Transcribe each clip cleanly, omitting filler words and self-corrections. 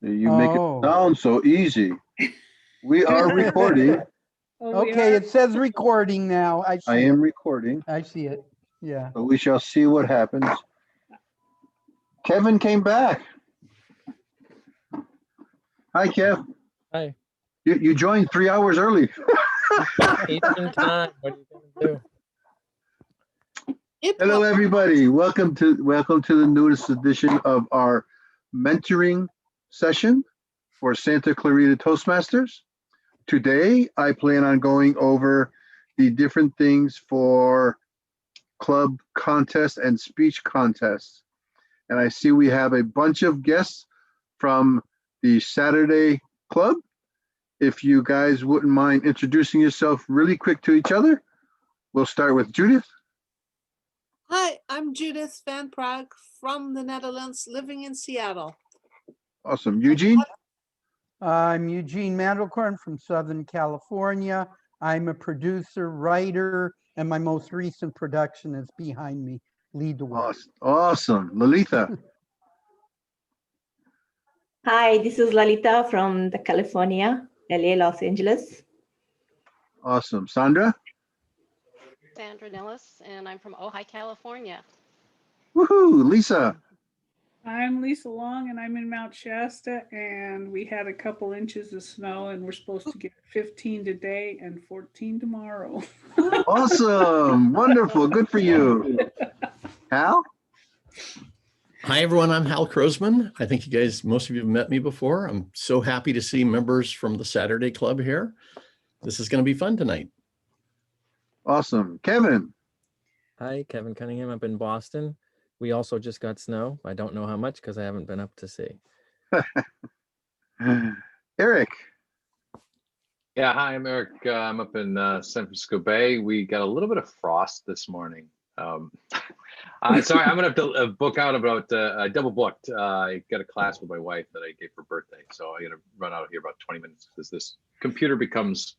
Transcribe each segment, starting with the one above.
You make it Oh, sound so easy. We are recording. Oh, we okay. are? It says recording now. I I see it. am recording, I see it. Yeah. but we shall see what happens. Kevin came back. Hi, Kev. Hi. You joined 3 hours early. Eastern time. What are you gonna do? Hello, everybody. Welcome to the newest edition of our mentoring session for Santa Clarita Toastmasters. Today, I plan on going over the different things for club contests and speech contests. And I see we have a bunch of guests from the Saturday Club. If you guys wouldn't mind introducing yourself really quick to each other, we'll start with Judith. Hi, I'm Judith Van Praag from the Netherlands, living in Seattle. Awesome. Eugene? I'm Eugene Mandelkorn from Southern California. I'm a producer, writer, and my most recent production is behind me. Lead the way. Awesome. Lalitha? Hi, this is Lalita from the California, LA, Los Angeles. Awesome. Sandra? Sandra Nillis, and I'm from Ojai, California. Woohoo. Lisa? I'm Lisa Long, and I'm in Mount Shasta, and we had a couple inches of snow, and we're supposed to get 15 today and 14 tomorrow. Awesome. Wonderful. Good for you. Hal? Hi, everyone. I'm Hal Krosman. I think most of you have met me before. I'm so happy to see members from the Saturday Club here. This is going to be fun tonight. Awesome. Kevin? Hi, Kevin Cunningham up in Boston. We also just got snow. I don't know how much because I haven't been up to see. Eric? Yeah, hi, I'm Eric. I'm up in San Francisco Bay. We got a little bit of frost this morning. Sorry, I'm gonna have to book out about I double booked. I got a class with my wife that I gave for birthday, so I'm gonna run out of here about 20 minutes because this computer becomes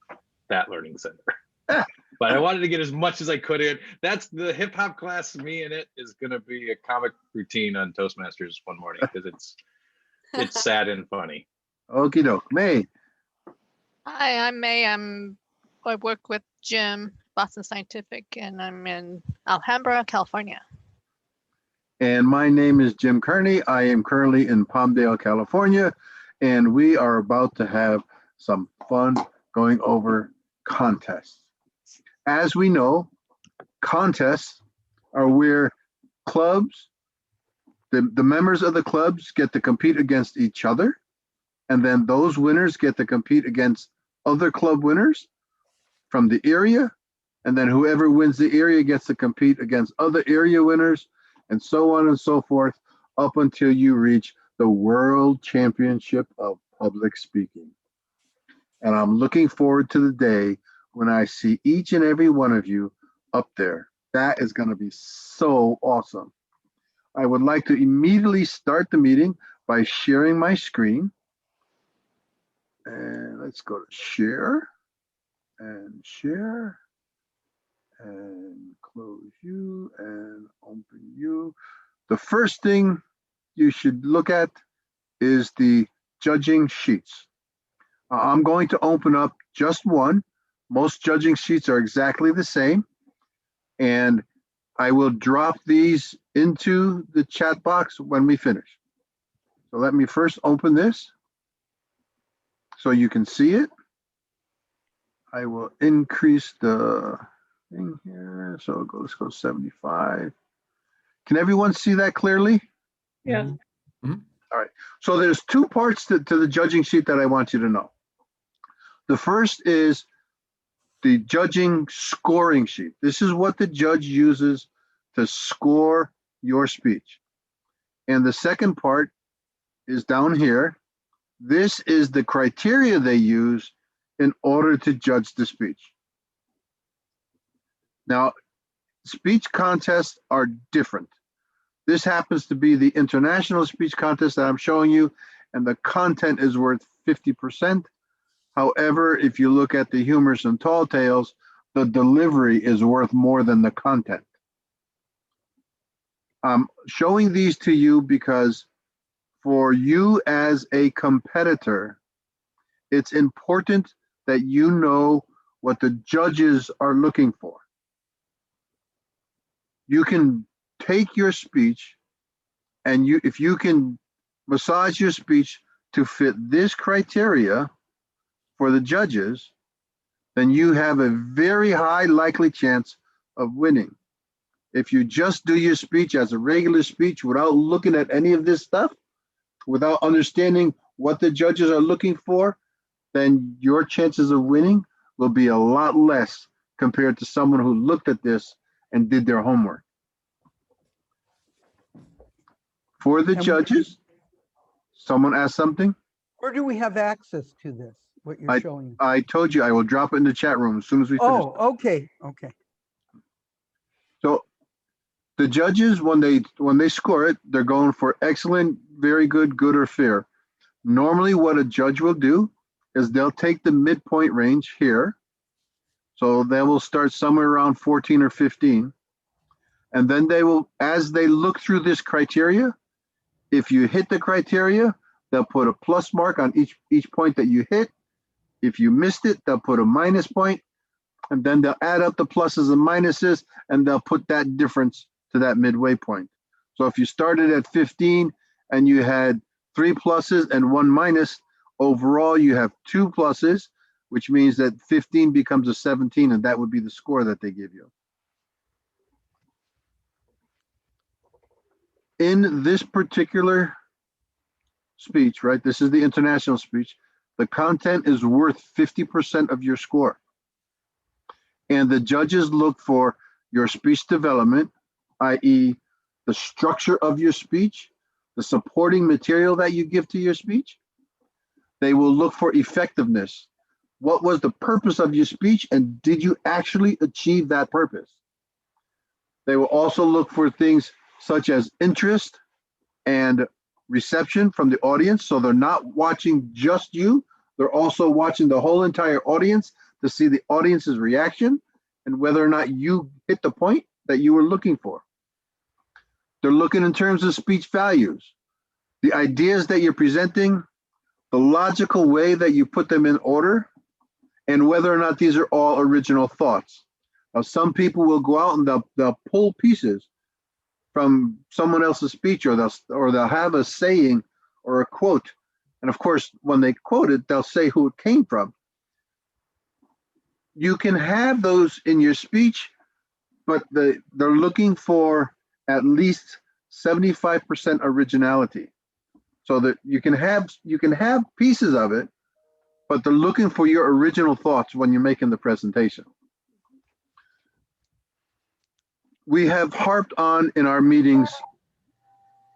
that learning center. But I wanted to get as much as I could in. That's the hip hop class. Me in it is gonna be a comic routine on Toastmasters one morning because it's sad and funny. Okie doke. May? Hi, I'm May. I work with Jim, Boston Scientific, and I'm in Alhambra, California. And my name is Jim Kearney. I am currently in Palmdale, California, and we are about to have some fun going over contests. As we know, contests are where clubs, the members of the clubs get to compete against each other, and then those winners get to compete against other club winners from the area, and then whoever wins the area gets to compete against other area winners, and so on and so forth, up until you reach the World Championship of Public Speaking. And I'm looking forward to the day when I see each and every one of you up there. That is going to be so awesome. I would like to immediately start the meeting by sharing my screen. And let's go to share and share and close you and open you. The first thing you should look at is the judging sheets. I'm going to open up just one. Most judging sheets are exactly the same. And I will drop these into the chat box when we finish. So let me first open this so you can see it. I will increase the thing here. So let's go 75. Can everyone see that clearly? Yeah. Mm-hmm. All right. So there's two parts to the judging sheet that I want you to know. The first is the judging scoring sheet. This is what the judge uses to score your speech. And the second part is down here. This is the criteria they use in order to judge the speech. Now, speech contests are different. This happens to be the international speech contest that I'm showing you, and the content is worth 50%. However, if you look at the Humorous and Tall Tales, the delivery is worth more than the content. I'm showing these to you because for you as a competitor, it's important that you know what the judges are looking for. You can take your speech and if you can massage your speech to fit this criteria for the judges, then you have a very high likely chance of winning. If you just do your speech as a regular speech without looking at any of this stuff, without understanding what the judges are looking for, then your chances of winning will be a lot less compared to someone who looked at this and did their homework. For the And- judges, someone asked something? Where do we have access to this, what you're showing? I told you I will drop it in the chat room as soon as we finish. Oh, okay, okay. So the judges, when they score it, they're going for excellent, very good, good, or fair. Normally what a judge will do is they'll take the midpoint range here. So they will start somewhere around 14 or 15. And then they will, as they look through this criteria, if you hit the criteria, they'll put a plus mark on each point that you hit. If you missed it, they'll put a minus point, and then they'll add up the pluses and minuses, and they'll put that difference to that midway point. So if you started at 15 and you had 3 pluses and 1 minus, overall you have 2 pluses, which means that 15 becomes a 17, and that would be the score that they give you. In this particular speech, right, this is the international speech, the content is worth 50% of your score. And the judges look for your speech development, i.e. the structure of your speech, the supporting material that you give to your speech. They will look for effectiveness. What was the purpose of your speech, and did you actually achieve that purpose? They will also look for things such as interest and reception from the audience. So they're not watching just you, they're also watching the whole entire audience to see the audience's reaction and whether or not you hit the point that you were looking for. They're looking in terms of speech values, the ideas that you're presenting, the logical way that you put them in order, and whether or not these are all original thoughts. Now, some people will go out and they'll pull pieces from someone else's speech, or they'll have a saying or a quote. And of course, when they quote it, they'll say who it came from. You can have those in your speech, but they're looking for at least 75% originality. So that you can have pieces of it, but they're looking for your original thoughts when you're making the presentation. We have harped on in our meetings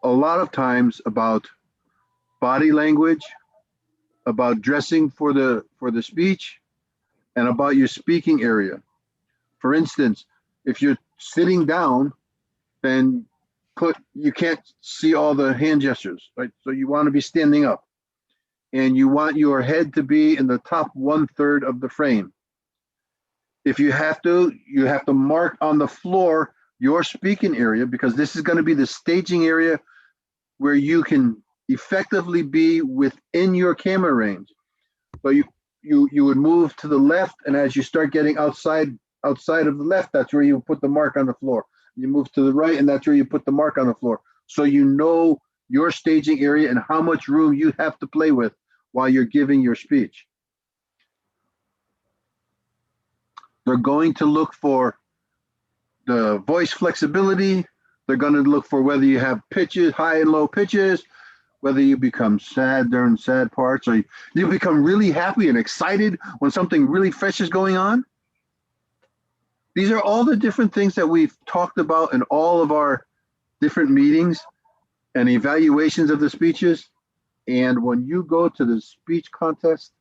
a lot of times about body language, about dressing for the speech, and about your speaking area. For instance, if you're sitting down, then you can't see all the hand gestures, right? So you want to be standing up, and you want your head to be in the top 1/3 of the frame. If you have to mark on the floor your speaking area, because this is going to be the staging area where you can effectively be within your camera range. So you would move to the left, and as you start getting outside of the left, that's where you put the mark on the floor. You move to the right, and that's where you put the mark on the floor. So you know your staging area and how much room you have to play with while you're giving your speech. They're going to look for the voice flexibility. They're going to look for whether you have pitches, high and low pitches, whether you become sad during sad parts, or you become really happy and excited when something really fresh is going on. These are all the different things that we've talked about in all of our different meetings and evaluations of the speeches. And when you go to the speech contest,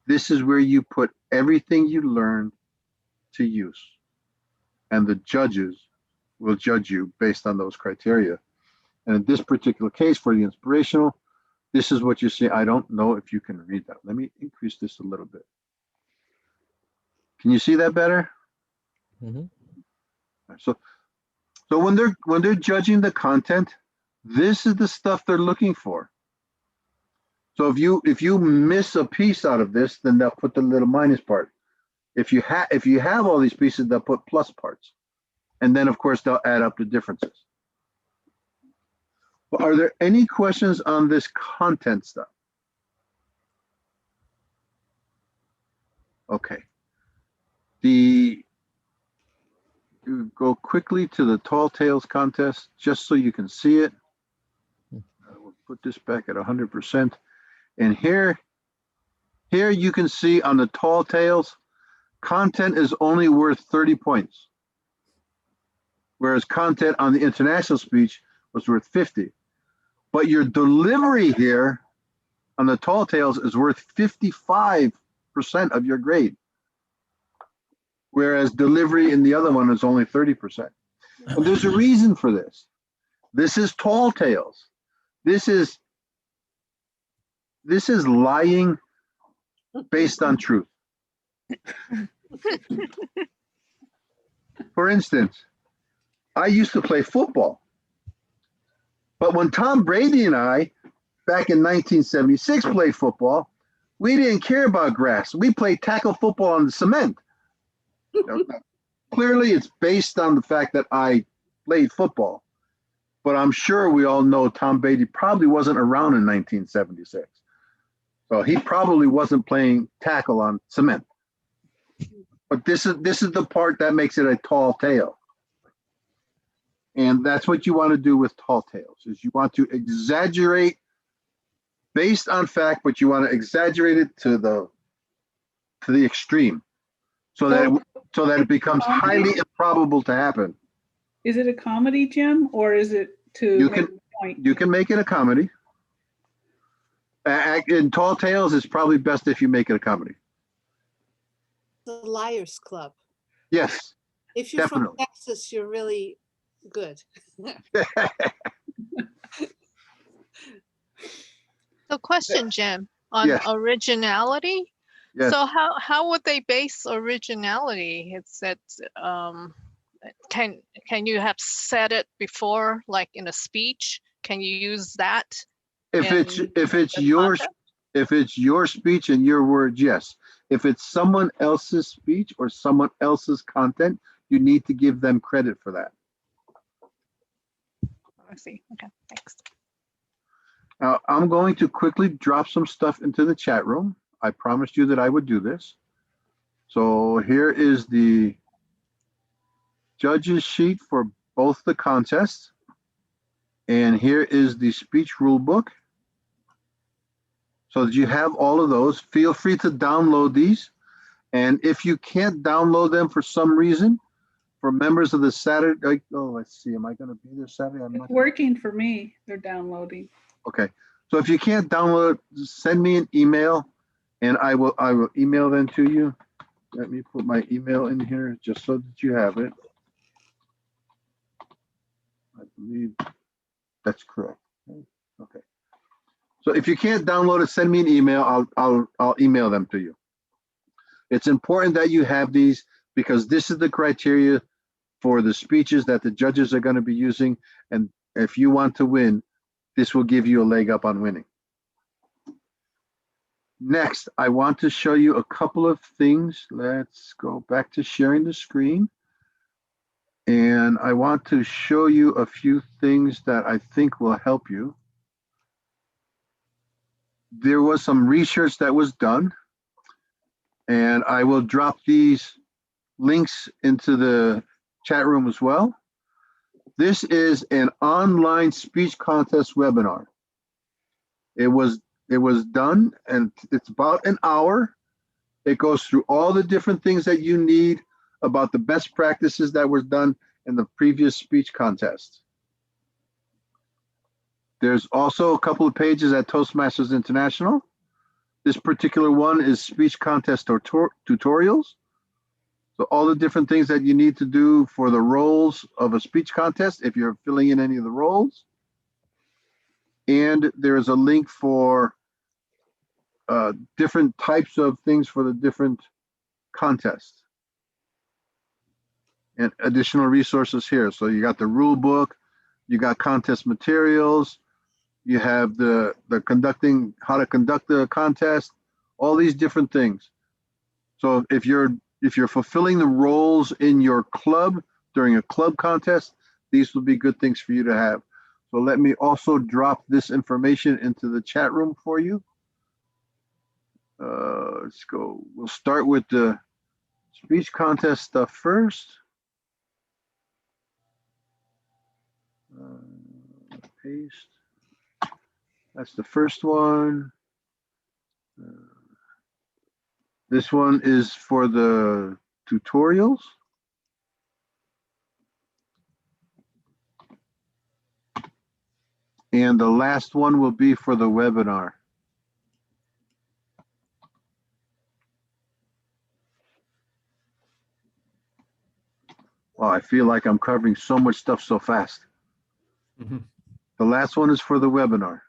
this is where you put everything you learned to use. And the judges will judge you based on those criteria. And in this particular case, for the inspirational, this is what you see. I don't know if you can read that. Let me increase this a little bit. Can you see that better? Mm-hmm. So when they're judging the content, This is the stuff they're looking for. So if you miss a piece out of this, then they'll put the little minus part. If you have all these pieces, they'll put plus parts. And then of course they'll add up the differences. But are there any questions on this content stuff? Okay. You go quickly to the Tall Tales contest just so you can see it. I will put this back at 100%. And here you can see on the Tall Tales, content is only worth 30 points. Whereas content on the international speech was worth 50. But your delivery here on the Tall Tales is worth 55% of your grade. Whereas delivery in the other one is only 30%. And there's a reason for this. This is Tall Tales. This is lying based on truth. For instance, I used to play football. But when Tom Brady and I, back in 1976, played football, we didn't care about grass. We played tackle football on the cement. Clearly, it's based on the fact that I played football. But I'm sure we all know Tom Brady probably wasn't around in 1976. So he probably wasn't playing tackle on cement. But this is the part that makes it a tall tale. And that's what you want to do with Tall Tales, is you want to exaggerate based on fact, but you want to exaggerate it to the extreme, so that it becomes highly improbable to happen. Is it a comedy, Jim, or is it to make a point? You can make it a comedy. In Tall Tales, it's probably best if you make it a comedy. The Liars Club. Yes. If you're definitely. from Texas, you're really good. So question, Jim, on Yes. originality. Yes. So how would they base originality? It's that can you have said it before, like in a speech? Can you use that? If it's in your context? if it's your speech and your words, yes. If it's someone else's speech or someone else's content, you need to give them credit for that. I see. Okay, thanks. Now, I'm going to quickly drop some stuff into the chat room. I promised you that I would do this. So here is the judges sheet for both the contests. And here is the speech rule book. So that you have all of those. Feel free to download these. And if you can't download them for some reason, for members of the Saturday, oh, let's see, am I going to be there Saturday? I'm It's not. working for me. They're downloading. Okay. So if you can't download it, send me an email and I will email them to you. Let me put my email in here just so that you have it. I believe that's correct. Okay. So if you can't download it, send me an email. I'll email them to you. It's important that you have these because this is the criteria for the speeches that the judges are going to be using. And if you want to win, this will give you a leg up on winning. Next, I want to show you a couple of things. Let's go back to sharing the screen. And I want to show you a few things that I think will help you. There was some research that was done, and I will drop these links into the chat room as well. This is an online speech contest webinar. It was done, and it's about an hour. It goes through all the different things that you need about the best practices that were done in the previous speech contest. There's also a couple of pages at Toastmasters International. This particular one is speech contest tutorials. So all the different things that you need to do for the roles of a speech contest, if you're filling in any of the roles. And there's a link for different types of things for the different contests. And additional resources here. So you got the rule book, you got contest materials, you have the conducting, how to conduct the contest, all these different things. So if you're fulfilling the roles in your club during a club contest, these will be good things for you to have. So let me also drop this information into the chat room for you. Let's go. We'll start with the speech contest stuff first. Paste. That's the first one. This one is for the tutorials. And the last one will be for the webinar. Wow, I feel like I'm covering so much stuff so fast. Mhm. The last one is for the webinar.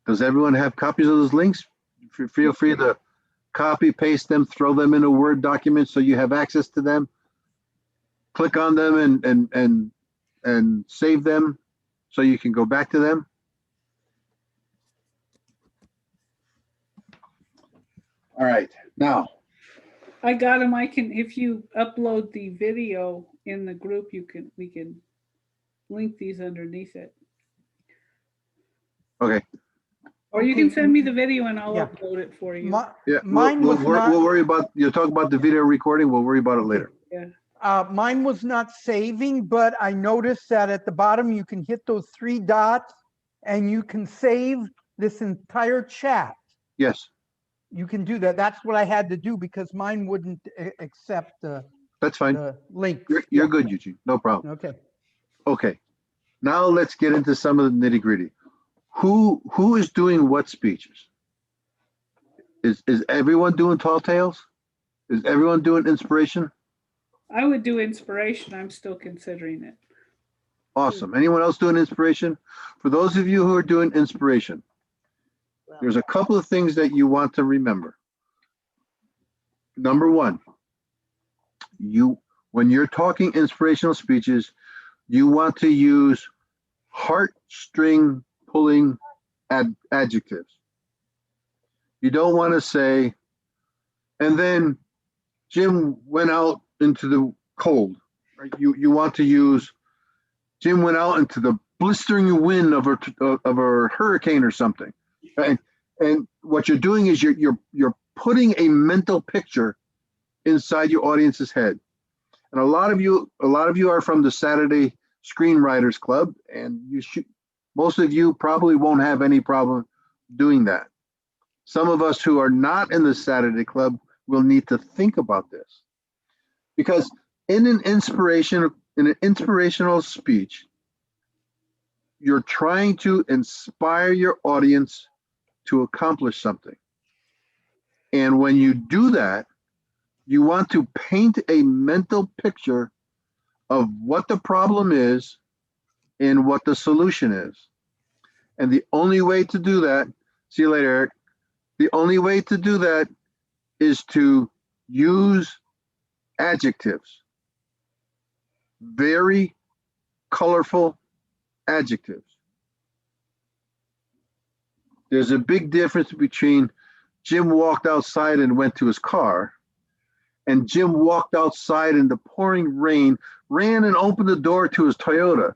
Does everyone have copies of those links? Feel free to copy, paste them, throw them in a Word document so you have access to them. Click on them and save them so you can go back to them. All right, now. I got them. I can, if you upload the video in the group, we can link these underneath it. Okay. Or you can Okay, send me the video and I'll yeah. upload it for you. Yeah, Mine we'll was not. worry about, you'll talk about the video recording, we'll worry about it later. Yeah. Mine was not saving, but I noticed that at the bottom, you can hit those 3 dots and you can save this entire chat. Yes, You can do that. That's what I had to do because mine wouldn't accept that's fine. the links. You're Yeah. good, Eugene, no problem. Okay. Okay, now let's get into some of the nitty gritty. Who is doing what speeches? Is everyone doing tall tales? Is everyone doing inspiration? I would do inspiration. I'm still considering it. Awesome. Anyone else doing inspiration? For those of you who are doing inspiration, there's a couple of things that you want to remember. Number one, when you're talking inspirational speeches, you want to use heartstring pulling adjectives. You don't want to say, and then Jim went out into the cold. Right? You want to use, Jim went out into the blistering wind of a hurricane or something. Right? And what you're doing is you're putting a mental picture inside your audience's head. And a lot of you are from the Saturday Screenwriters Club, and most of you probably won't have any problem doing that. Some of us who are not in the Saturday Club will need to think about this, because in an inspirational speech, you're trying to inspire your audience to accomplish something. And when you do that, you want to paint a mental picture of what the problem is and what the solution is. And the only way to do that, see you later, Eric. The only way to do that is to use adjectives, very colorful adjectives. There's a big difference between Jim walked outside and went to his car, and Jim walked outside in the pouring rain, ran and opened the door to his Toyota.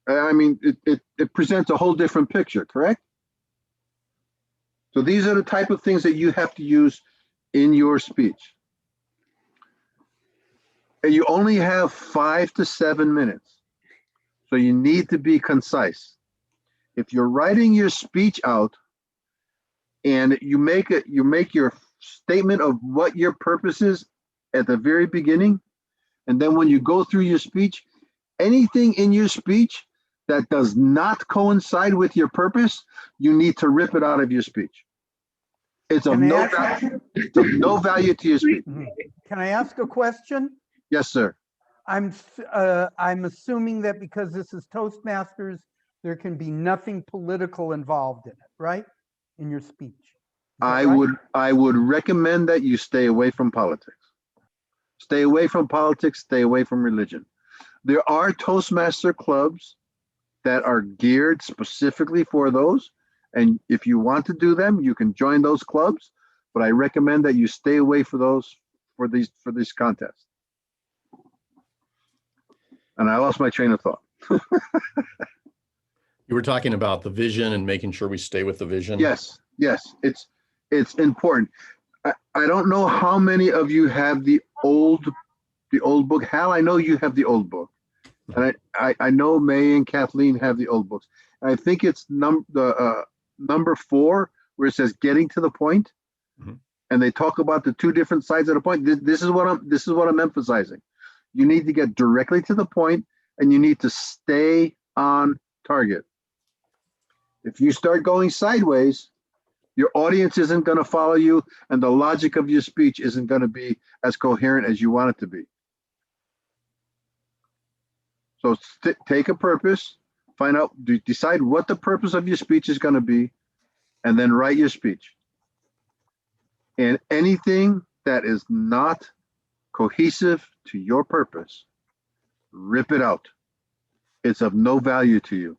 I mean, it presents a whole different picture, correct? So these are the type of things that you have to use in your speech. And you only have 5 to 7 minutes. So you need to be concise. If you're writing your speech out and you make your statement of what your purpose is at the very beginning, and then when you go through your speech, anything in your speech that does not coincide with your purpose, you need to rip it out of your speech. It's of Can I no ask- value. It's of no value to your speech. Can I ask a question? Yes, sir. I'm assuming that because this is Toastmasters, there can be nothing political involved in it, right? In your speech. that right? I would recommend that you stay away from politics. Stay away from politics, stay away from religion. There are Toastmaster clubs that are geared specifically for those. And if you want to do them, you can join those clubs. But I recommend that you stay away for those for these contests. And I lost my train of thought. You were talking about the vision and making sure we stay with the vision. Yes, it's important. I don't know how many of you have the old book. Hal, I know you have the old book. And I know May and Kathleen have the old books. And I think it's number 4, where it says getting to the point. Mm-hmm. And they talk about the 2 different sides of the point. This is what I'm emphasizing. You need to get directly to the point, and you need to stay on target. If you start going sideways, your audience isn't going to follow you, and the logic of your speech isn't going to be as coherent as you want it to be. So take a purpose, find out, decide what the purpose of your speech is going to be, and then write your speech. And anything that is not cohesive to your purpose, rip it out. It's of no value to you.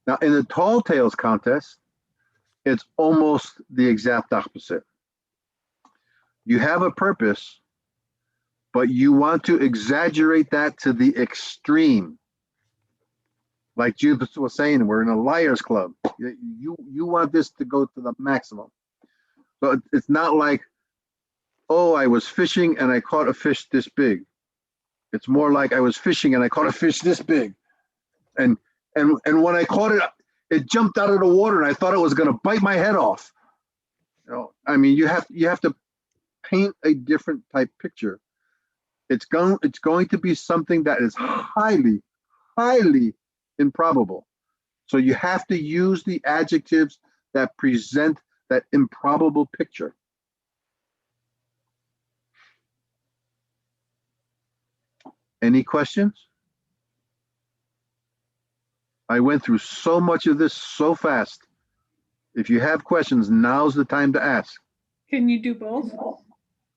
Now, in the Tall Tales contest, it's almost the exact opposite. You have a purpose, but you want to exaggerate that to the extreme. Like Judith was saying, we're in a liars club. You want this to go to the maximum. So it's not like, oh, I was fishing and I caught a fish this big. It's more like I was fishing and I caught a fish this big. And when I caught it, it jumped out of the water and I thought it was going to bite my head off. You know, I mean, you have to paint a different type picture. It's going to be something that is highly, highly improbable. So you have to use the adjectives that present that improbable picture. Any questions? I went through so much of this so fast. If you have questions, now's the time to ask. Can you do both?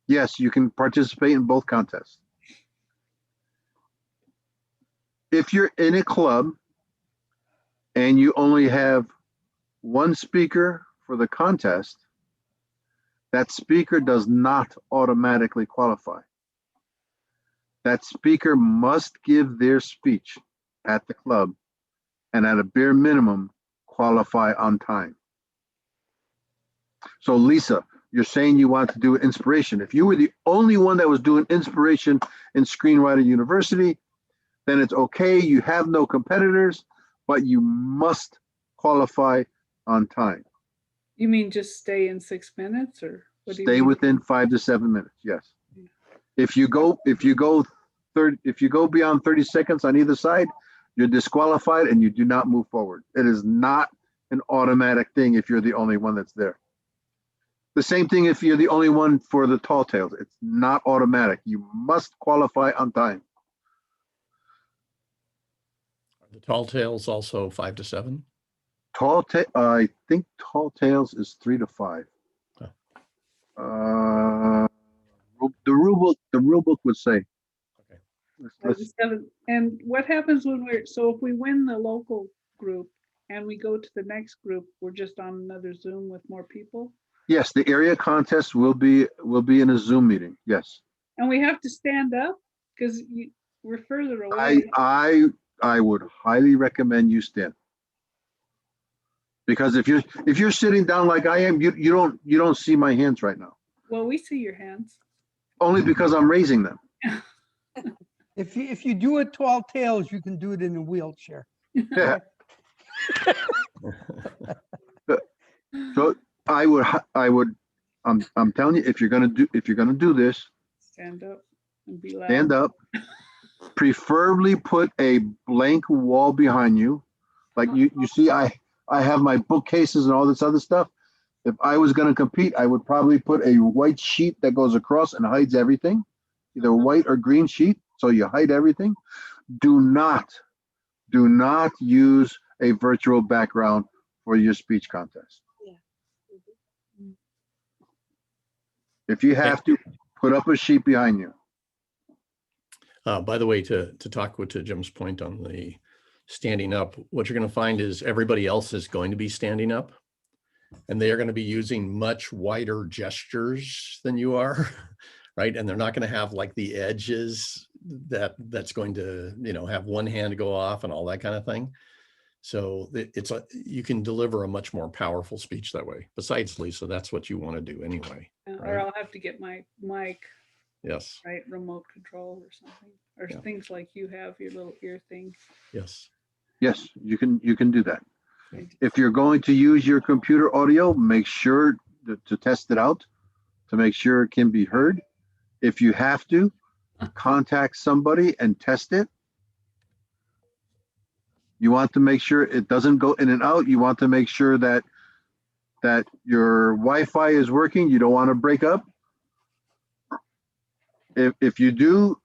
Yes, you can participate in both contests. If you're in a club and you only have one speaker for the contest, that speaker does not automatically qualify. That speaker must give their speech at the club and at a bare minimum qualify on time. So Lisa, you're saying you want to do inspiration. If you were the only one that was doing inspiration in Screenwriter University, then it's okay, you have no competitors, but you must qualify on time. You mean just stay in 6 minutes, or what do you Stay mean? within 5 to 7 minutes, yes. If you go beyond 30 seconds on either side, you're disqualified and you do not move forward. It is not an automatic thing if you're the only one that's there. The same thing if you're the only one for the Tall Tales. It's not automatic. You must qualify on time. The Tall Tales also 5 to 7. I think Tall Tales is 3 to 5. Oh. The rule book would say. Okay. Let's, And what happens when so if we win the local group and we go to the next group, we're just on another Zoom with more people? yes, the area contest will be in a Zoom meeting. Yes. And we have to stand up because we're further away. I would highly recommend you stand. Because if you're sitting down like I am, you don't see my hands right now. Well, we see your hands. Only because I'm raising them. If you do a Tall Tales, you can do it in a wheelchair. Yeah. So I'm telling you, if you're gonna do this, Stand up and be loud. stand up. Preferably put a blank wall behind you. Like you see, I have my bookcases and all this other stuff. If I was going to compete, I would probably put a white sheet that goes across and hides everything, either a white or green sheet, so you hide everything. Do not use a virtual background for your speech contest. Yeah. Mhm. If you have to, put up a sheet behind you. By the way, to talk to Jim's point on the standing up, what you're going to find is everybody else is going to be standing up, and they are going to be using much wider gestures than you are, right? And they're not going to have like the edges that's going to, have one hand go off and all that kind of thing. So you can deliver a much more powerful speech that way. Besides, Lisa, that's what you want to do anyway. Or Right. I'll have to get my mic, Yes. right, remote control or something, or Yeah. things like you have, your little ear thing. Yes. Yes, you can do that. If you're going to use your computer audio, make sure to test it out to make sure it can be heard. If you have to, contact somebody and test it. You want to make sure it doesn't go in and out. You want to make sure that your Wi-Fi is working. You don't want to break up. If you do,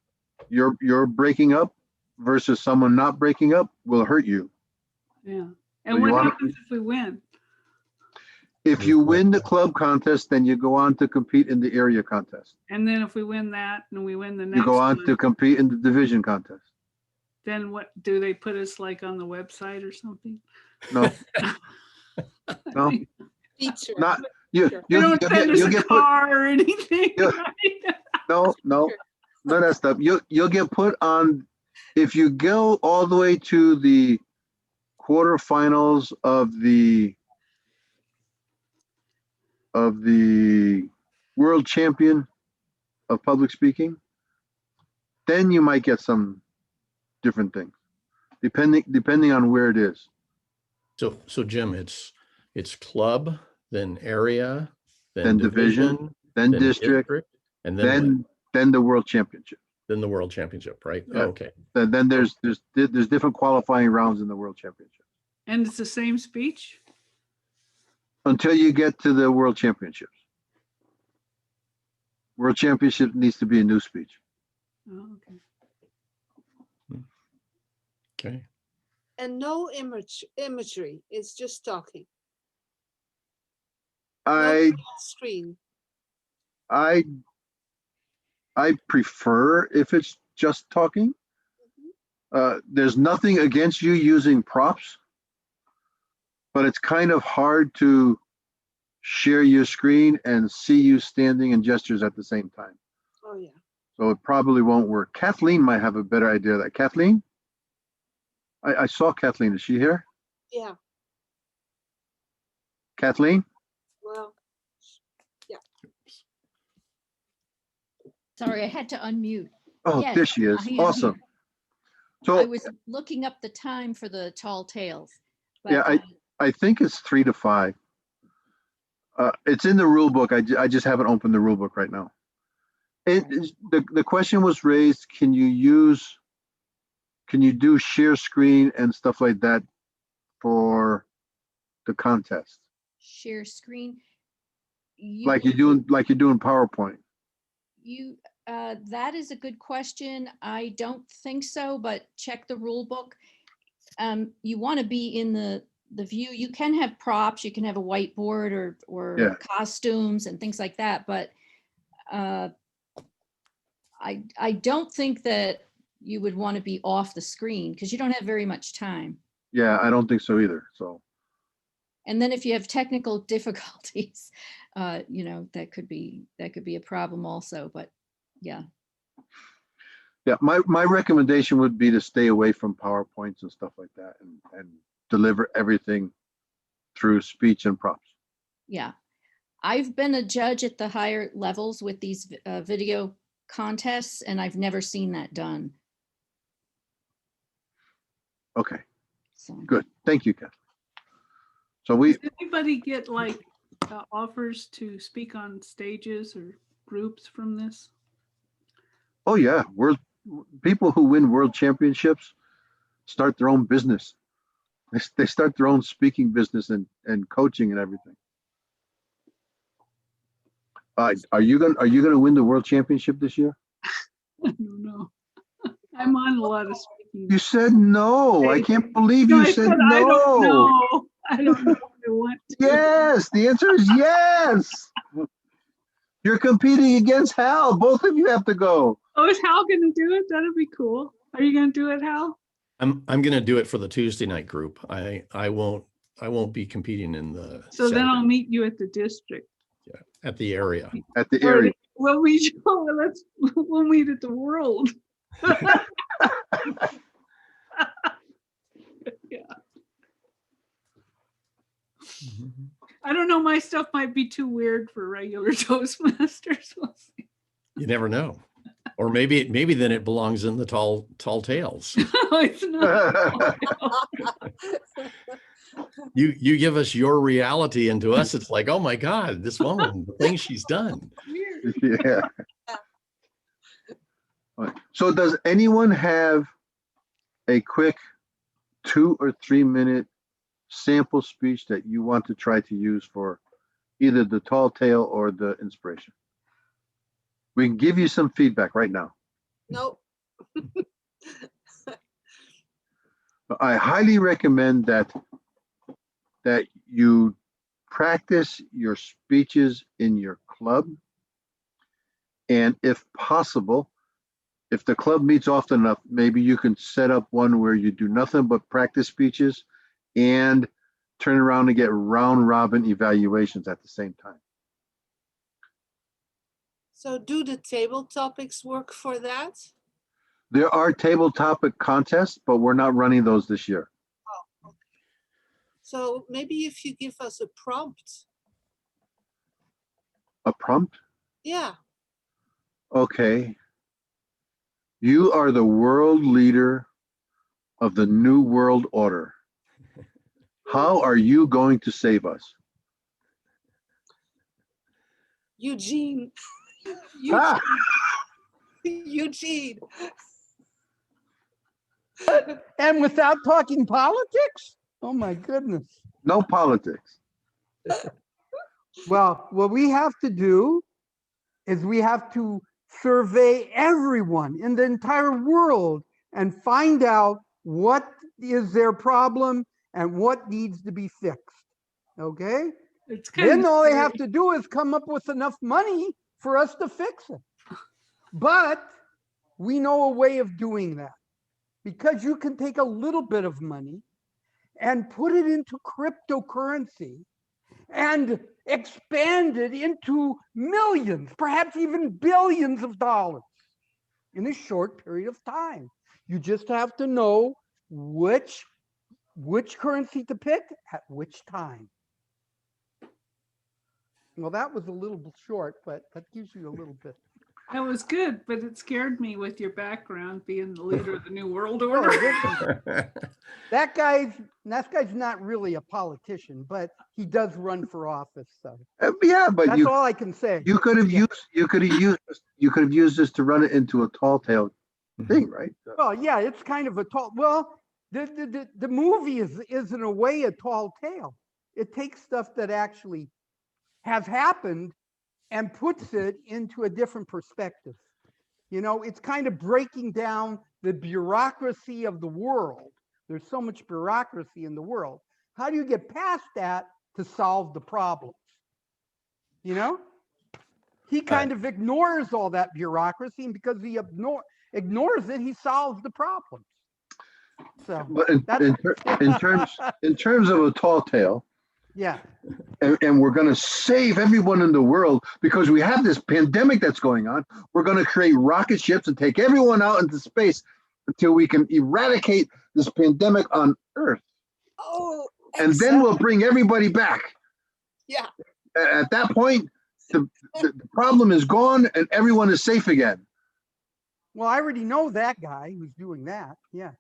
you're breaking up versus someone not breaking up will hurt you. Yeah. So And you what wanna- happens if we win? If you win the club contest, then you go on to compete in the area contest. And then if we win that and we win the You next go on one, to compete in the division contest. then what do they put us like on the website or something? No, no, Feature. not you. Sure. They don't send us You'll a get put. car or anything, Yeah. right? No, none of that stuff. You'll get put on if you go all the way to the quarterfinals of the world champion of public speaking. Then you might get some different things, depending on where it is. So Jim, it's club, then area, Then division, then district, and then what? then the world championship. Then the world championship, right? Yeah. Oh, okay. Then there's different qualifying rounds in the world championship And it's the same speech? until you get to the world championships. World championship needs to be a new speech. Oh, okay. Okay. And no imagery. It's just talking. I No screen. I prefer if it's just talking. There's nothing against you using props, but it's kind of hard to share your screen and see you standing and gestures at the same time. Oh yeah. So it probably won't work. Kathleen might have a better idea of that. Kathleen? I saw Kathleen. Is she here? Yeah. Kathleen? Well. Sorry, I had to unmute. Oh, Yes, there she is. I am Awesome. here. I So was looking up the time for the tall tales. Yeah, but, I think it's 3 to 5. It's in the rule book. I just haven't opened the rule book right now. The question was raised, can you do share screen and stuff like that for the contest? share screen. Like you're doing PowerPoint. That is a good question. I don't think so, but check the rule book. You want to be in the view. You can have props, you can have a whiteboard or Yeah. costumes and things like that, but I don't think that you would want to be off the screen because you don't have very much time. Yeah, I don't think so either. So And then if you have technical difficulties, that could be a problem also, but yeah. yeah, my recommendation would be to stay away from PowerPoints and stuff like that and deliver everything through speech and props. Yeah. I've been a judge at the higher levels with these video contests, and I've never seen that done. Okay, So good. Thank you, Kathleen. So we, Does anybody get like offers to speak on stages or groups from this? oh yeah, people who win world championships start their own business. They start their own speaking business and coaching and everything. Are you gonna win the world championship this year? I don't know. I'm on a lot of speaking asking. You said no. I can't believe No, you I said said, I don't no. know. I don't know if I want to. Yes, the answer is yes. You're competing against Hal. Both of you have to go. Oh, is Hal gonna do it? That'd be cool. Are you gonna do it, Hal? I'm going to do it for the Tuesday night group. I won't be competing in the So then I'll Saturday- meet you at the district. at the area. At the Or area. we'll meet we'll meet at the World. Yeah. I don't know. My stuff might be too weird for regular Toastmasters. We'll see. You never know. Or maybe then it belongs in the tall tales. No, it's not. You give us your reality, and to us it's like, oh my God, this woman, the things she's done. Weird. Yeah. All right. So does anyone have a quick 2 or 3 minute sample speech that you want to try to use for either the tall tale or the inspiration? We can give you some feedback right now. Nope. I highly recommend that you practice your speeches in your club. And if possible, if the club meets often enough, maybe you can set up one where you do nothing but practice speeches and turn around and get round robin evaluations at the same time. So do the table topics work for that? There are table topic contests, but we're not running those this year. Oh, okay. So maybe if you give us a prompt. A prompt? Yeah. Okay. You are the world leader of the New World Order. How are you going to save us? Eugene. Ah! Eugene. And without talking politics? Oh my goodness. No politics. Well, what we have to do is we have to survey everyone in the entire world and find out what is their problem and what needs to be fixed. Okay? It's kind Then of all they scary. have to do is come up with enough money for us to fix it. But we know a way of doing that, because you can take a little bit of money and put it into cryptocurrency and expand it into millions, perhaps even billions of dollars in a short period of time. You just have to know which currency to pick at which time. Well, that was a little short, but that gives you a little bit. That was good, but it scared me with your background being the leader of the New World Oh, Order. listen, that guy's not really a politician, but he does run for office. So Yeah, but that's all I can say. you could have used this to run it into a tall tale thing, right? Well, yeah, it's kind of a tall. Well, the movie is in a way a tall tale. It takes stuff that actually have happened and puts it into a different perspective. You know, it's kind of breaking down the bureaucracy of the world. There's so much bureaucracy in the world. How do you get past that to solve the problems? You know, he kind of ignores all that bureaucracy, and because he ignores it, he solves the problems. So, But that's- in terms of a tall tale, yeah, and we're going to save everyone in the world because we have this pandemic that's going on. We're going to create rocket ships and take everyone out into space until we can eradicate this pandemic on Earth. Oh, And then we'll bring everybody back. yeah. At that point, the problem is gone and everyone is safe again. well, I already know that guy who's doing that. Yeah,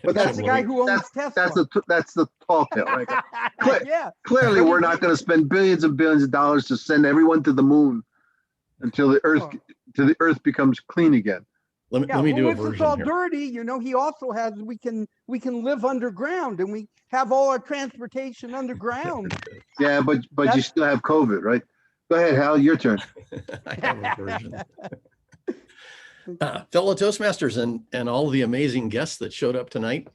But that's the guy who owns Tesla. That's the tall tale, right? Clear- Yeah, Clearly, we're not going to spend billions and billions of dollars to send everyone to the moon until the Earth becomes clean again. Let me do a if it's version all here. dirty, you know, he also has, we can live underground and we have all our transportation underground. Yeah, but you That's- still have COVID, right? Go ahead, Hal, your turn. I have a version. Fellow Toastmasters and all the amazing guests that showed up tonight.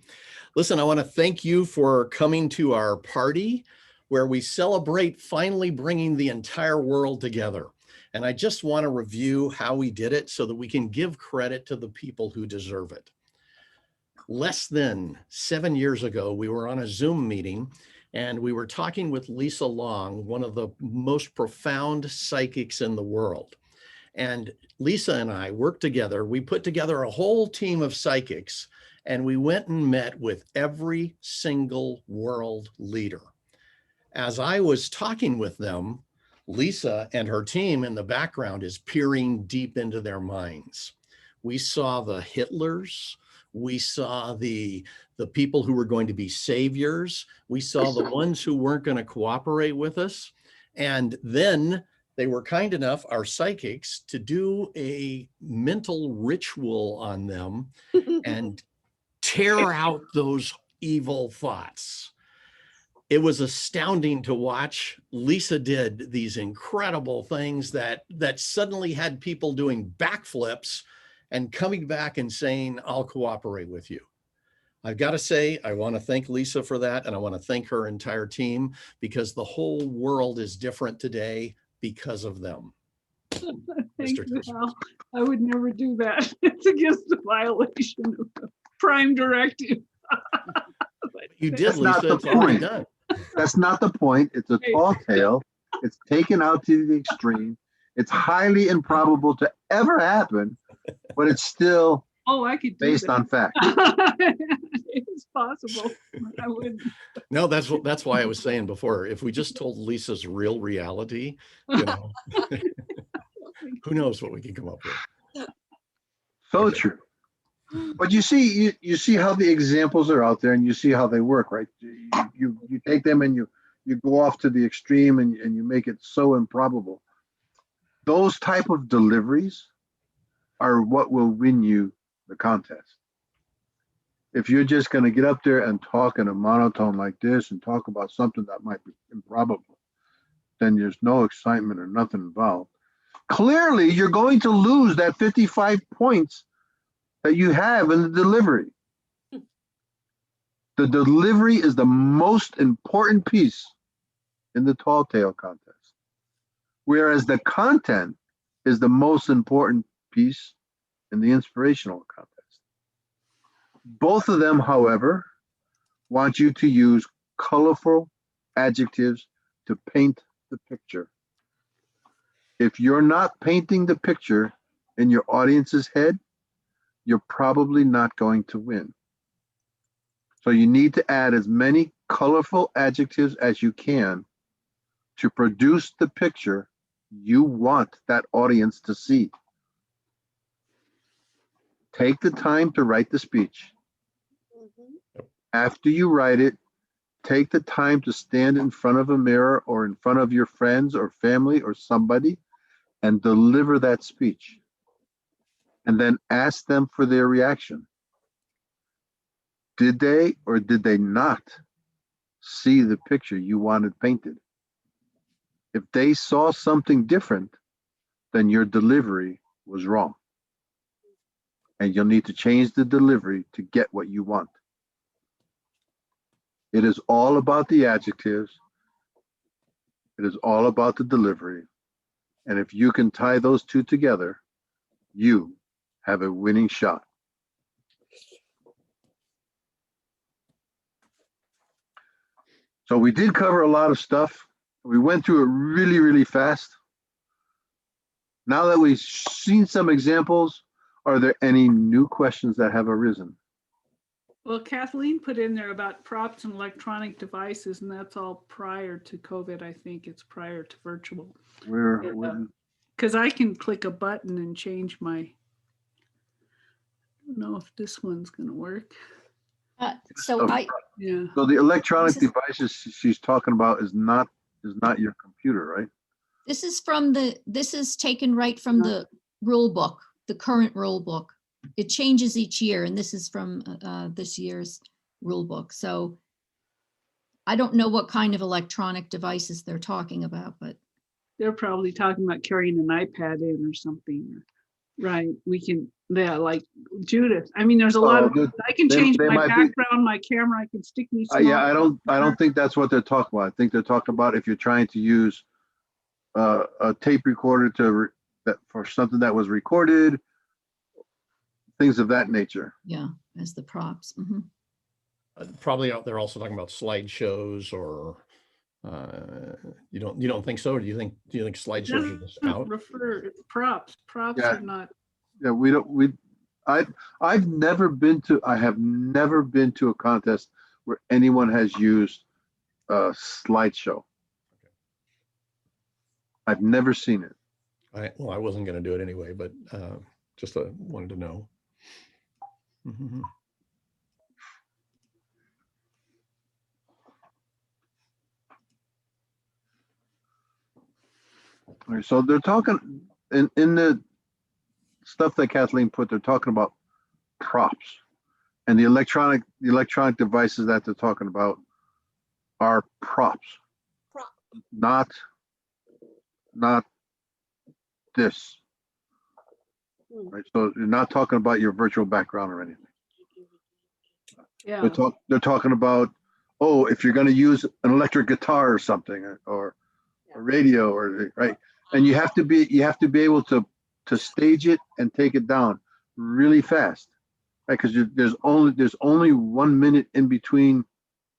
Listen, I want to thank you for coming to our party where we celebrate finally bringing the entire world together. And I just want to review how we did it so that we can give credit to the people who deserve it. Less than 7 years ago, we were on a Zoom meeting and we were talking with Lisa Long, one of the most profound psychics in the world. And Lisa and I worked together. We put together a whole team of psychics and we went and met with every single world leader. As I was talking with them, Lisa and her team in the background is peering deep into their minds. We saw the Hitlers. We saw the people who were going to be saviors. We saw the ones who weren't going to cooperate with us. And then they were kind enough, our psychics, to do a mental ritual on them and tear out those evil thoughts. It was astounding to watch. Lisa did these incredible things that suddenly had people doing backflips and coming back and saying, I'll cooperate with you. I've got to say, I want to thank Lisa for that. And I want to thank her entire team because the whole world is different today because of them. Thank you, Al. I would never do that. It's against the violation of the Prime Directive. You did, That's not Lisa. the It's already point. done. That's not the point. It's a tall tale. It's taken out to the extreme. It's highly improbable to ever happen, but it's still Oh, I could do based that. on fact. It's possible. I wouldn't. No, that's why I was saying before, if we just told Lisa's real reality, you know, who knows what we can come up with. So true. But you see how the examples are out there and you see how they work, right? You take them and you go off to the extreme and you make it so improbable. Those type of deliveries are what will win you the contest. If you're just going to get up there and talk in a monotone like this and talk about something that might be improbable, then there's no excitement or nothing involved. Clearly, you're going to lose that 55 points that you have in the delivery. The delivery is the most important piece in the tall tale contest, whereas the content is the most important piece in the inspirational contest. Both of them, however, want you to use colorful adjectives to paint the picture. If you're not painting the picture in your audience's head, you're probably not going to win. So you need to add as many colorful adjectives as you can to produce the picture you want that audience to see. Take the time to write the speech. After you write it, take the time to stand in front of a mirror or in front of your friends or family or somebody and deliver that speech. And then ask them for their reaction. Did they or did they not see the picture you wanted painted? If they saw something different, then your delivery was wrong. And you'll need to change the delivery to get what you want. It is all about the adjectives. It is all about the delivery. And if you can tie those two together, you have a winning shot. So we did cover a lot of stuff. We went through it really, really fast. Now that we've seen some examples, are there any new questions that have arisen? Well, Kathleen put in there about props and electronic devices, and that's all prior to COVID. I think it's prior to virtual. Because I can click a button and change my, I don't know if this one's going to work. So Yeah. So the electronic devices she's talking about is not your computer, right? this is taken right from the rule book, the current rule book. It changes each year, and this is from this year's rule book. So I don't know what kind of electronic devices they're talking about, but They're probably talking about carrying an iPad in or something. Right, we can, yeah, like Judith. I mean, there's a lot Oh, of, dude, I can they- change they my might be- background, my camera, I can stick me. Yeah, small- I don't think that's what they're talking about. I think they're talking about if you're trying to use a tape recorder that for something that was recorded, things of that nature. Yeah, as the props. Mhm. Probably they're also talking about slideshows or you don't think so? Or do you think slideshows are just out? Refer, it's props Yeah. are not. Yeah, I have never been to a contest where anyone has used a slideshow. I've never seen it. Well, I wasn't going to do it anyway, but just wanted to know. Mhm. All right, so they're talking in the stuff that Kathleen put, they're talking about props, and the electronic devices that they're talking about are props, not this. Right, so you're not talking about your virtual background or anything. Yeah. They're talking about, oh, if you're going to use an electric guitar or something, or a radio, or right, and you have to be able to stage it and take it down really fast, right? Because there's only 1 minute in between.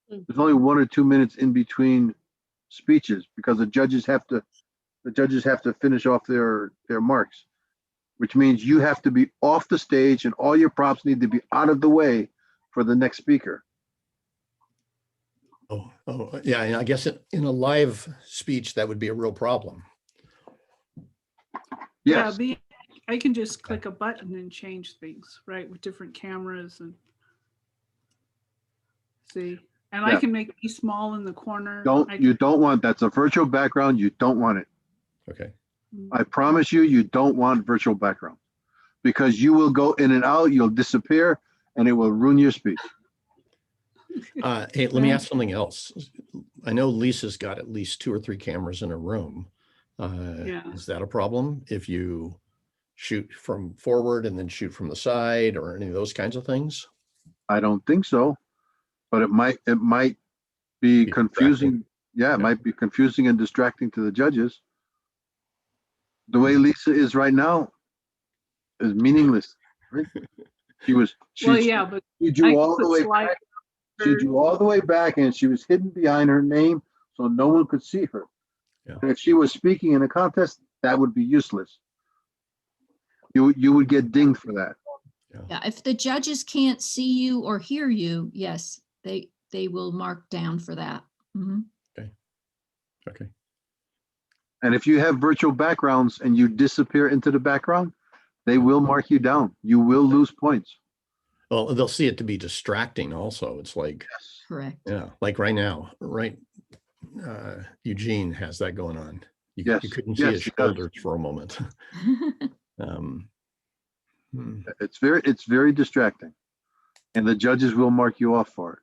There's only 1 or 2 minutes in between speeches because the judges have to finish off their marks, which means you have to be off the stage and all your props need to be out of the way for the next speaker. Oh, yeah. And I guess in a live speech, that would be a real problem. Yes. Yeah, I can just click a button and change things, right, with different cameras and see. And I Yeah. can make me small in the corner. You don't want, that's a virtual background. You don't want it. Okay. I promise you don't want virtual background because you will go in and out, you'll disappear, and it will ruin your speech. Hey, let me ask something else. I know Lisa's got at least 2 or 3 cameras in a room. Yeah. Is that a problem if you shoot from forward and then shoot from the side or any of those kinds of things? I don't think so, but it might be confusing. Yeah, it might be confusing and distracting to the judges. The way Lisa is right now is meaningless. Right? She yeah, but drew all the way back. She drew all the way back and she was hidden behind her name so no one could see her. Yeah. And if she was speaking in a contest, that would be useless. You would get dinged for that. Yeah, if the judges can't see you or hear you, yes, they will mark down for that. Mhm. Okay. And if you have virtual backgrounds and you disappear into the background, they will mark you down. You will lose points. Well, they'll see it to be distracting also. It's like, Correct. yeah, like right now, right? Eugene has that going on. You couldn't see his he does. shoulders for a moment. It's very distracting, and the judges will mark you off for it.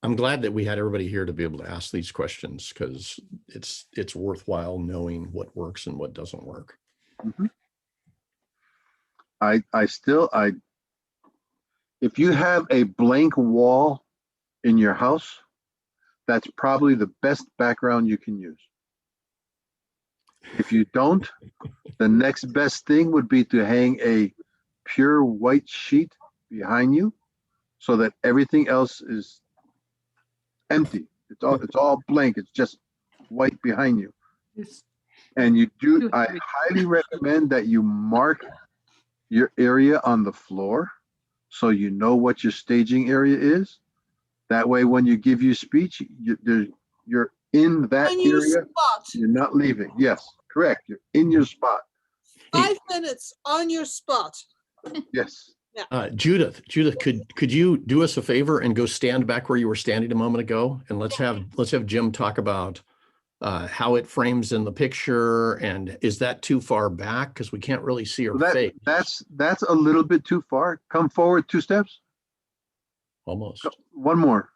I'm glad that we had everybody here to be able to ask these questions because it's worthwhile knowing what works and what doesn't work. Mm-hmm. If you have a blank wall in your house, that's probably the best background you can use. If you don't, the next best thing would be to hang a pure white sheet behind you so that everything else is empty. It's all blank. It's just white behind you. And I highly recommend that you mark your area on the floor so you know what your staging area is. That way, when you give your speech, you're in that area. You're not leaving. Yes, correct. You're in your spot. 5 minutes on your spot. Yes. Yeah. Judith, could you do us a favor and go stand back where you were standing a moment ago, and let's have Jim talk about how it frames in the picture, and is that too far back because we can't really see her face? That's a little bit too far. Come forward 2 steps. Almost. One more.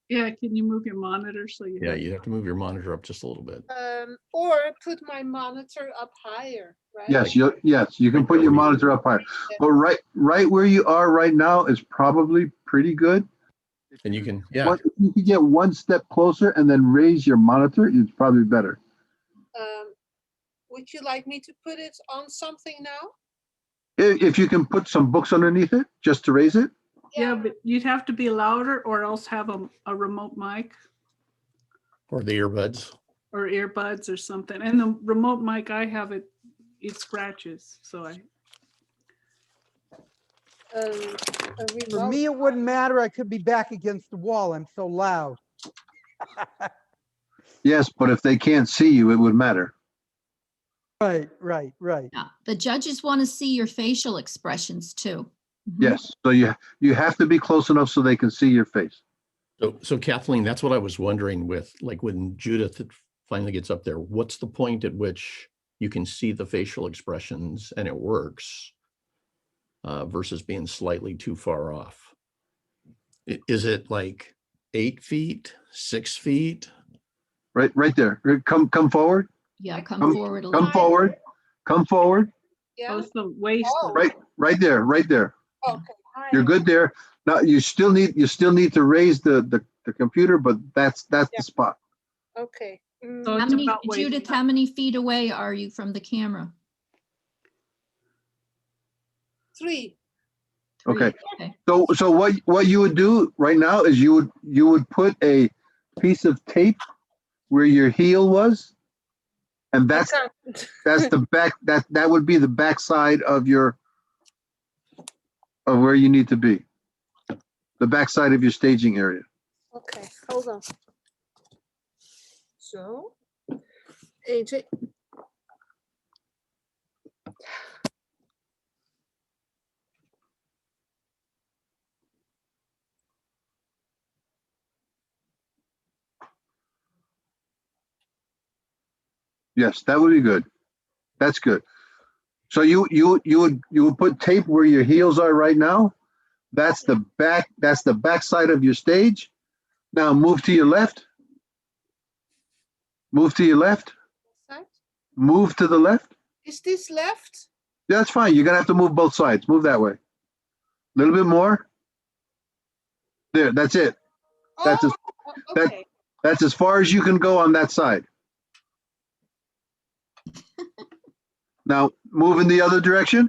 Yeah, can you move your monitor so you Yeah, have- you have to move your monitor up just a little bit. Or put my monitor up higher, right? Yes, you can put your monitor up higher. But right where you are right now is probably pretty good. And you can, yeah, If you could get one step closer and then raise your monitor, it's probably better. Would you like me to put it on something now? If you can put some books underneath it, just to raise it. Yeah, but you'd have to be louder or else have a remote mic or the earbuds. or earbuds or something. And the remote mic I have, it scratches. So For me, it wouldn't matter. I could be back against the wall. I'm so loud. Yes, but if they can't see you, it would matter. Right. Yeah, the judges want to see your facial expressions too. Mhm. Yes, so you have to be close enough so they can see your face. So Kathleen, that's what I was wondering with, like when Judith finally gets up there, what's the point at which you can see the facial expressions and it works versus being slightly too far off? Is it like 8 feet, 6 feet? Right there. Come forward. Yeah, come forward a Come little. forward. Come forward. Yeah. both the waist. Right there. Okay. You're good there. Now you still need to raise the computer, but that's the spot. Okay. So How it's many, about waist Judith, high. how many feet away are you from the camera? 3. Okay. Okay. So what you would do right now is you would put a piece of tape where your heel was, and that's the back. That would be the back side of where you need to be. The back side of your staging area. Okay, hold on. So, AJ. Yes, that would be good. That's good. So you would put tape where your heels are right now. That's the back side of your stage. Now move to your left. Move to your left. Side? Move to the left. Is this left? Yeah, that's fine. You're gonna have to move both sides. Move that way. A little bit more. There, that's it. That's Oh, that- okay. That's as far as you can go on that side. Now move in the other direction.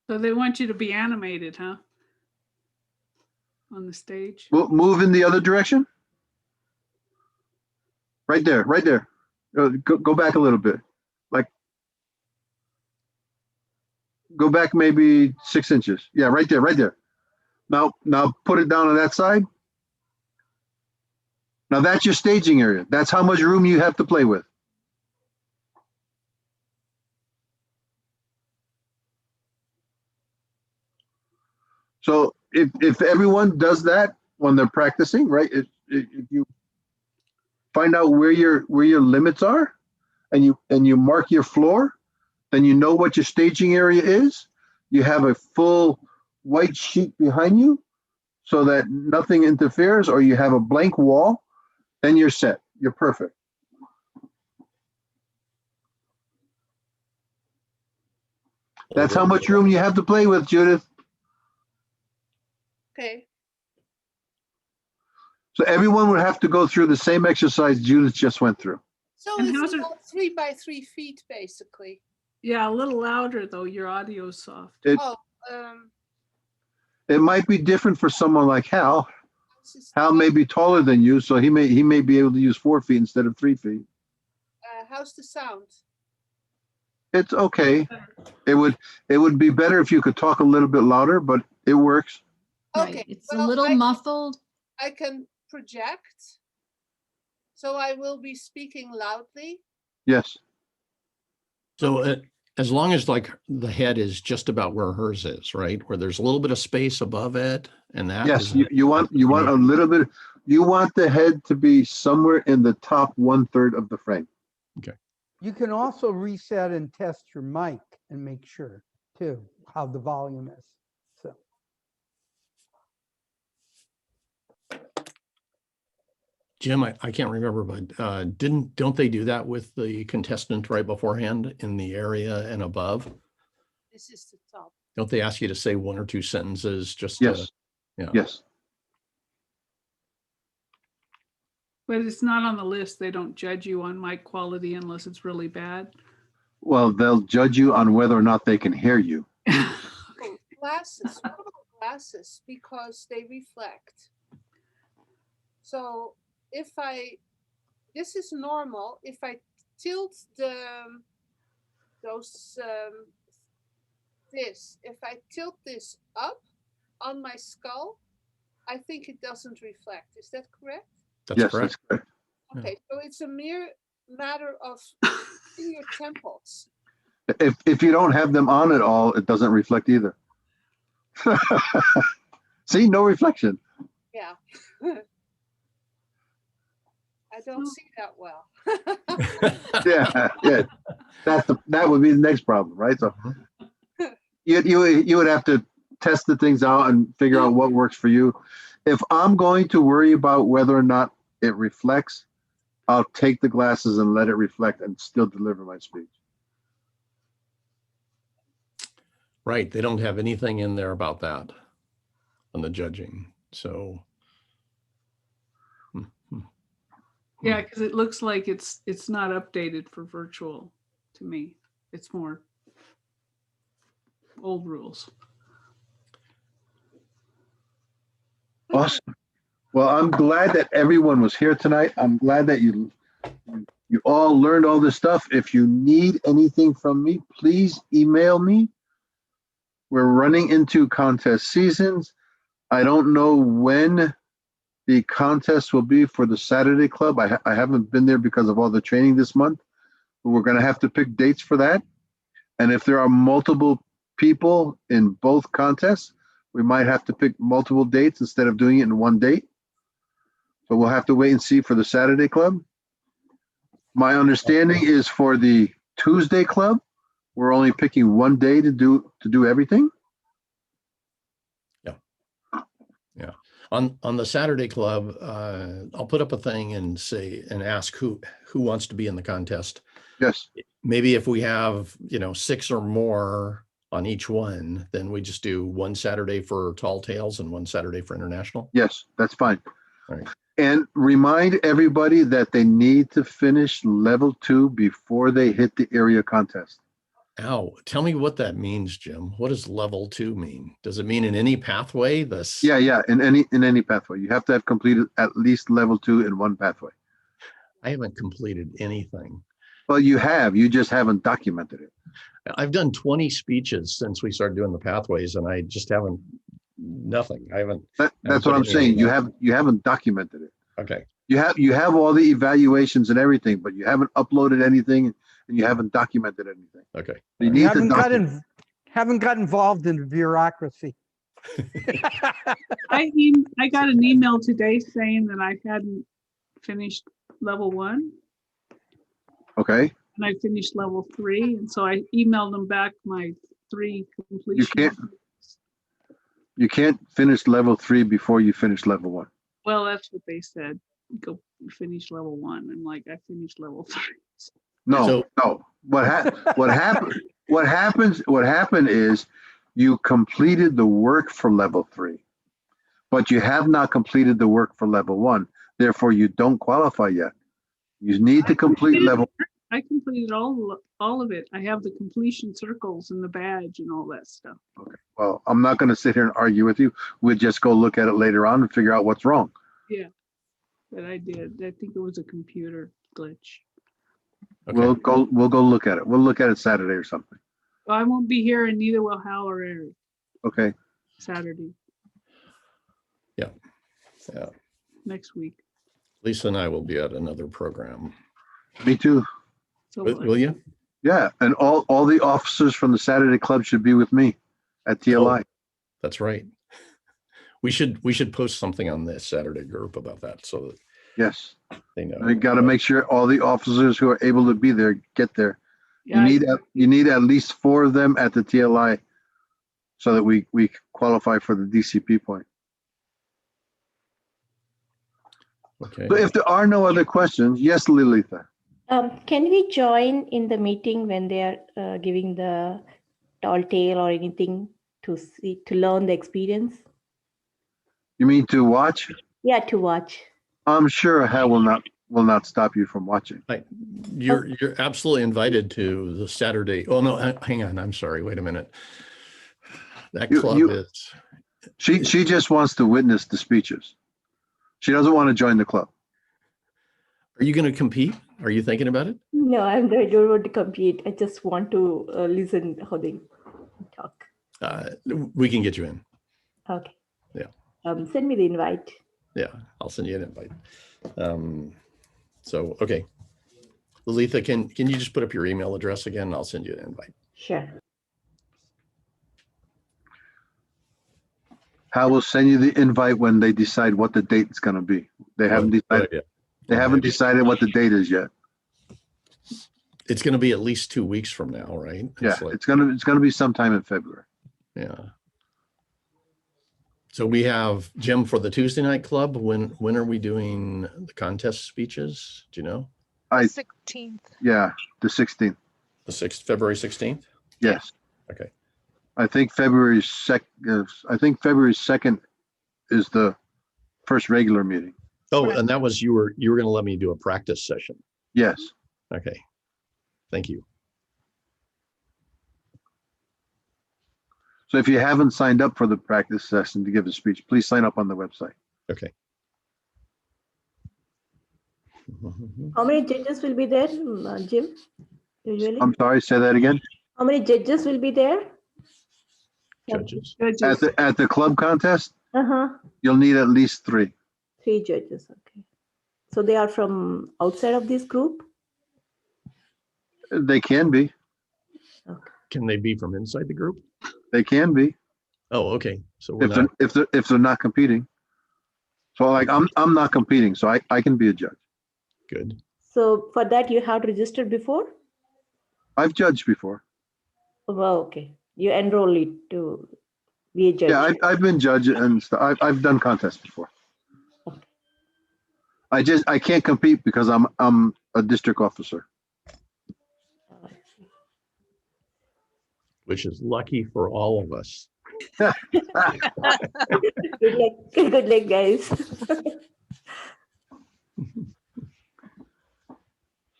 So they want you to be animated, huh? On the stage. Move in the other direction. Right there. Go back a little bit. Like, go back maybe 6 inches. Yeah, right there. Now put it down on that side. Now that's your staging area. That's how much room you have to play with. So if everyone does that when they're practicing, right? If you find out where your limits are, and you mark your floor, then you know what your staging area is. You have a full white sheet behind you, so that nothing interferes, or you have a blank wall. Then you're set. You're perfect. That's how much room you have to play with, Judith. Okay. So everyone would have to go through the same exercise Judith just went through. So And it's how's it- about 3 by 3 feet, basically. Yeah, a little louder though. Your audio's soft. It Um, might be different for someone like Hal. this is- Hal may be taller than you, so he may be able to use 4 feet instead of 3 feet. how's the sound? It's okay. It would be better if you could talk a little bit louder, but it works. Right, Okay. it's a well, little muffled. I can project. So I will be speaking loudly. Yes. So as long as like the head is just about where hers is, right? Where there's a little bit of space above it and that. Yes. You want a little bit. You want the head to be somewhere in the top 1/3 of the frame. You can also reset and test your mic and make sure too how the volume is. So Jim, I can't remember, but don't they do that with the contestant right beforehand in the area and above? This is the top. Don't they ask you to say 1 or 2 sentences just Yes. yeah. Yes. But it's not on the list. They don't judge you on mic quality unless it's really bad. Well, they'll judge you on whether or not they can hear you. Glasses, what about glasses? Because they reflect. So if this is normal, if I tilt if I tilt this up on my skull, I think it doesn't reflect. Is that correct? That's Yes, correct. that's correct. Okay, so it's a mere matter of in your temples. If you don't have them on at all, it doesn't reflect either. See, no reflection. Yeah. I don't see that well. Yeah. That would be the next problem, right? So you would have to test the things out and figure out what works for you. If I'm going to worry about whether or not it reflects, I'll take the glasses and let it reflect and still deliver my speech. Right. They don't have anything in there about that on the judging. So. Yeah, because it looks like it's not updated for virtual to me. It's more old rules. Awesome. Well, I'm glad that everyone was here tonight. I'm glad that you all learned all this stuff. If you need anything from me, please email me. We're running into contest seasons. I don't know when the contest will be for the Saturday Club. I haven't been there because of all the training this month, but we're going to have to pick dates for that. And if there are multiple people in both contests, we might have to pick multiple dates instead of doing it in one date. So we'll have to wait and see for the Saturday Club. My understanding is for the Tuesday Club, we're only picking one day to do everything. Yeah. On the Saturday Club, I'll put up a thing and ask who wants to be in the contest. Yes. Maybe if we have 6 or more on each one, then we just do one Saturday for Tall Tales and one Saturday for International. Yes, that's fine. All right. And remind everybody that they need to finish level 2 before they hit the area contest. Ow, tell me what that means, Jim. What does level 2 mean? Does it mean in any pathway? Yeah, in any pathway. You have to have completed at least level 2 in one pathway. I haven't completed anything. Well, you just haven't documented it. I've done 20 speeches since we started doing the pathways, and I just haven't nothing. That's what I'm saying. You haven't documented it. Okay. You have all the evaluations and everything, but you haven't uploaded anything and you haven't documented anything. Okay. You need haven't to got involved in the bureaucracy. I got an email today saying that I hadn't finished level 1. Okay. And I finished level 3, and so I emailed them back my 3 completion. You can't finish level 3 before you finish level 1. Well, that's what they said. Go finish level 1. I'm like, I finished level 3. No. What happened is you completed the work for level 3, but you have not completed the work for level 1. Therefore, you don't qualify yet. You need to complete level. I completed all of it. I have the completion circles and the badge and all that stuff. Okay. Well, I'm not going to sit here and argue with you. We'll just go look at it later on and figure out what's wrong. Yeah, but I did. I think it was a computer glitch. Okay. We'll go look at it. We'll look at it Saturday or something. Well, I won't be here, and neither will Hal or Eric. Okay. Saturday. Yeah. Next week. Lisa and I will be at another program. Me too. So Will you? Yeah, and all the officers from the Saturday Club should be with me at TLI. Oh, that's right. We should post something on this Saturday group about that so that Yes. they know. We got to make sure all the officers who are able to be there get there. Yeah, You need at least 4 of them at the TLI so that we qualify for the DCP point. Okay. So if there are no other questions, yes, Lilitha. Can we join in the meeting when they are giving the tall tale or anything to see, to learn the experience? You mean to watch? Yeah, to watch. I'm sure Hal will not stop you from watching. You're absolutely invited to the Saturday. Oh no, hang on. I'm sorry. Wait a minute. That club is. She just wants to witness the speeches. She doesn't want to join the club. Are you going to compete? Are you thinking about it? No, I don't want to compete. I just want to listen how they talk. We can get you in. Okay. Yeah. Send me the invite. Yeah, I'll send you an invite. So, okay. Lalitha, can you just put up your email address again? And I'll send you an invite. Sure. Hal will send you the invite when they decide what the date is going to be. They haven't decided. Yeah. They haven't decided what the date is yet. It's going to be at least 2 weeks from now, right? Yeah, it's gonna be sometime in February. Yeah. So we have Jim for the Tuesday night club. When are we doing the contest speeches? Do you know? 16th. Yeah, the 16th. The 6th, February 16th? Yes. Okay. I think February 2nd is the first regular meeting. Oh, and that was you were going to let me do a practice session. Yes. Okay. Thank you. So if you haven't signed up for the practice session to give a speech, please sign up on the website. Okay. How many judges will be there, Jim? Usually? I'm sorry, say that again. How many judges will be there? Judges. At the club contest, Uh-huh. you'll need at least 3. 3 judges, okay. So they are from outside of this group? They can be. Okay. Can they be from inside the group? They can be. Oh, okay. So we're not. If they're not competing. So like I'm not competing, so I can be a judge. Good. So for that you have registered before? I've judged before. Well, okay. You enroll it to be a judge. Yeah, I've been judge and stuff. I've done contests before. Okay. I can't compete because I'm a district officer. Which is lucky for all of us. Good luck, guys.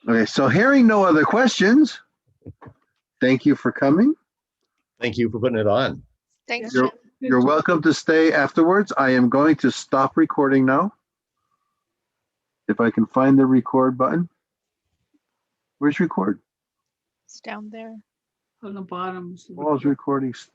Okay, so hearing no other questions, thank you for coming. Thank you for putting it on. Thanks, You're, Jim. you're welcome to stay afterwards. I am going to stop recording now. If I can find the record button. Where's record? It's down there. On the bottom. Pause recording. Stop.